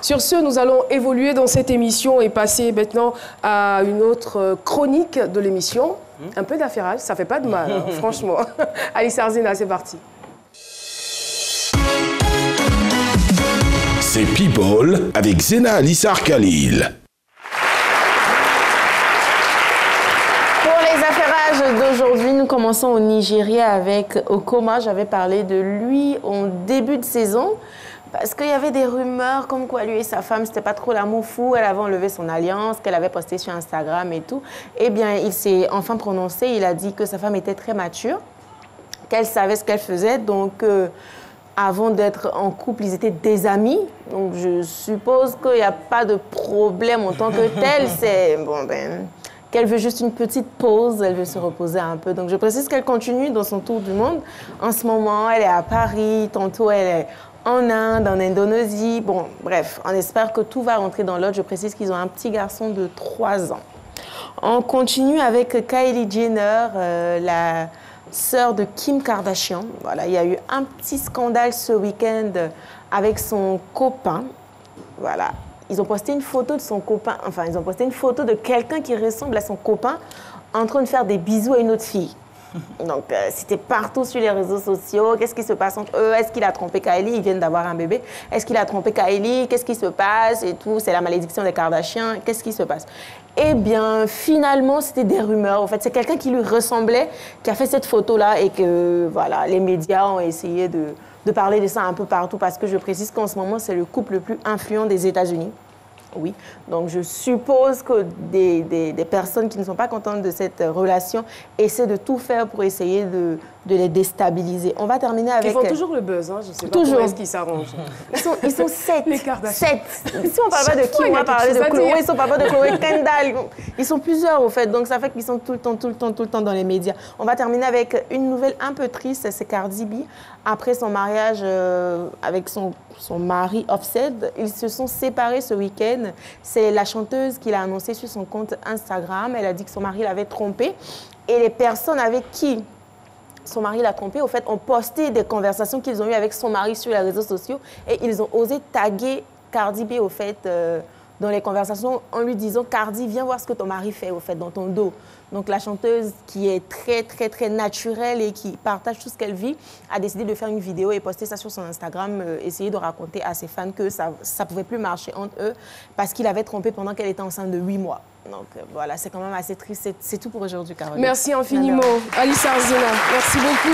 Sur ce, nous allons évoluer dans cette émission et passer maintenant à une autre chronique de l'émission. Un peu d'affairage, ça fait pas de mal, hein, franchement. Alice Arzina, c'est parti. C'est People avec Zena Alissar Khalil. Pour les affairages d'aujourd'hui, nous commençons au Nigeria avec Okoma. J'avais parlé de lui en début de saison. Parce qu'il y avait des rumeurs comme quoi lui et sa femme, c'était pas trop l'amour fou. Elle avait enlevé son alliance, qu'elle avait postée sur Instagram et tout. Eh bien, il s'est enfin prononcé. Il a dit que sa femme était très mature, qu'elle savait ce qu'elle faisait. Donc, avant d'être en couple, ils étaient des amis. Donc, je suppose qu'il n'y a pas de problème en tant que tel. C'est, bon, ben, qu'elle veut juste une petite pause. Elle veut se reposer un peu. Donc, je précise qu'elle continue dans son tour du monde. En ce moment, elle est à Paris. Tantôt, elle est en Inde, en Indonésie. Bon, bref, on espère que tout va rentrer dans l'ordre. Je précise qu'ils ont un petit garçon de 3 ans. On continue avec Kylie Jenner, la sœur de Kim Kardashian. Voilà, il y a eu un petit scandale ce week-end avec son copain. Voilà, ils ont posté une photo de son copain, enfin, ils ont posté une photo de quelqu'un qui ressemble à son copain en train de faire des bisous à une autre fille. Donc, c'était partout sur les réseaux sociaux. Qu'est-ce qui se passe entre eux? Est-ce qu'il a trompé Kylie? Ils viennent d'avoir un bébé. Est-ce qu'il a trompé Kylie? Qu'est-ce qui se passe? Et tout, c'est la malédiction des Kardashians. Qu'est-ce qui se passe? Eh bien, finalement, c'était des rumeurs. En fait, c'est quelqu'un qui lui ressemblait, qui a fait cette photo-là et que, voilà, les médias ont essayé de parler de ça un peu partout parce que je précise qu'en ce moment, c'est le couple le plus influent des États-Unis. Oui, donc je suppose que des personnes qui ne sont pas contentes de cette relation essaient de tout faire pour essayer de les déstabiliser. On va terminer avec... Ils font toujours le buzz, hein, je sais pas toujours. comment est-ce qu'ils s'arrangent. Ils sont 7. Les Kardashians. 7. Si on parle pas de qui, on va parler de Chloé. Ils sont pas de Chloé Kendall. Ils sont plusieurs, au fait. Donc, ça fait qu'ils sont tout le temps dans les médias. On va terminer avec une nouvelle un peu triste. C'est Cardi B. Après son mariage avec son mari Offset, ils se sont séparés ce week-end. C'est la chanteuse qui l'a annoncé sur son compte Instagram. Elle a dit que son mari l'avait trompée. Et les personnes avec qui son mari l'a trompée, au fait, ont posté des conversations qu'ils ont eues avec son mari sur les réseaux sociaux. Et ils ont osé taguer Cardi B, au fait, dans les conversations, en lui disant « Cardi, viens voir ce que ton mari fait, au fait, dans ton dos ». Donc, la chanteuse, qui est très naturelle et qui partage tout ce qu'elle vit, a décidé de faire une vidéo et poster ça sur son Instagram, essayer de raconter à ses fans que ça ne pouvait plus marcher entre eux parce qu'il avait trompé pendant qu'elle était enceinte de 8 mois. Donc, voilà, c'est quand même assez triste. C'est tout pour aujourd'hui, Caroline. Merci infiniment, Alice Arzina. Merci beaucoup.